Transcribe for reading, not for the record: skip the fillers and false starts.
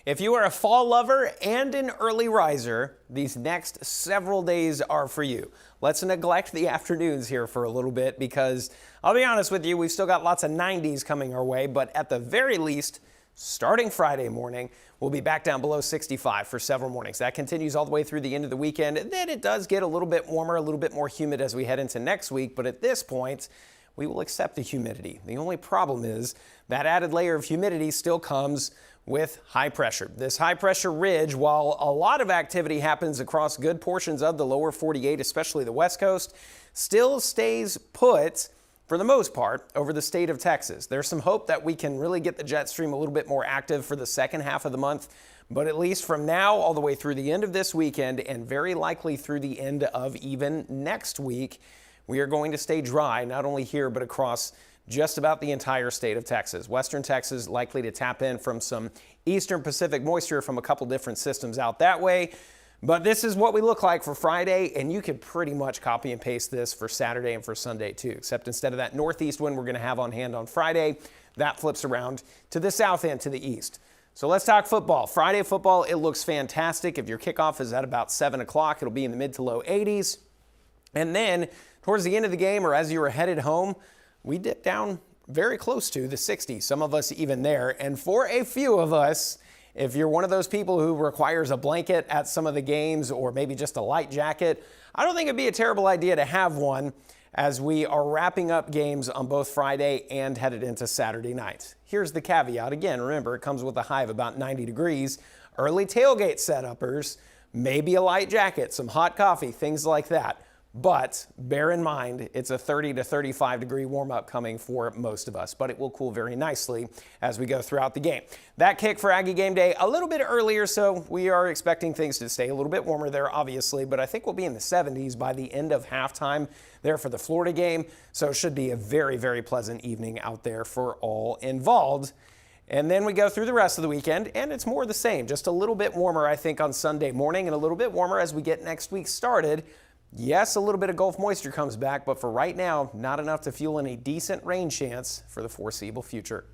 If you are a fall lover and an early riser, these next several days are for you. Let's neglect the afternoons here for a little bit because I'll be honest with you, we've still got lots of 90s coming our way, but at the very least, starting Friday morning, we'll be back down below 65 for several mornings. That continues all the way through the end of the weekend. Then it does get a little bit warmer, a little bit more humid as we head into next week, but at this point, we will accept the humidity. The only problem is that added layer of humidity still comes with high pressure. This high pressure ridge, while a lot of activity happens across good portions of the lower 48, especially the West Coast, still stays put for the most part over the state of Texas. There's some hope that we can really get the jet stream a little bit more active for the second half of the month, but at least from now all the way through the end of this weekend and very likely through the end of even next week, we are going to stay dry, not only here, but across just about the entire state of Texas. Western Texas likely to tap in from some eastern Pacific moisture from a couple different systems out that way. But this is what we look like for Friday, and you can pretty much copy and paste this for Saturday and for Sunday too, except instead of that northeast wind we're going to have on hand on Friday, that flips around to the south and to the east. So let's talk football. Friday football, it looks fantastic. If your kickoff is at about 7 o'clock, it'll be in the mid to low 80s. And then towards the end of the game or as you were headed home, we dip down very close to the 60s, some of us even there. And for a few of us, if you're one of those people who requires a blanket at some of the games or maybe just a light jacket, I don't think it'd be a terrible idea to have one as we are wrapping up games on both Friday and headed into Saturday night. Here's the caveat. Again, remember, it comes with a high of about 90 degrees. Early tailgate setuppers, maybe a light jacket, some hot coffee, things like that. But bear in mind, it's a 30 to 35 degree warm up coming for most of us, but it will cool very nicely as we go throughout the game. That kick for Aggie Game Day a little bit earlier, so we are expecting things to stay a little bit warmer there, obviously, but I think we'll be in the 70s by the end of halftime there for the Florida game. So it should be a very, very pleasant evening out there for all involved. And then we go through the rest of the weekend, and it's more of the same, just a little bit warmer, I think, on Sunday morning and a little bit warmer as we get next week started. Yes, a little bit of Gulf moisture comes back, but for right now, not enough to fuel any decent rain chance for the foreseeable future.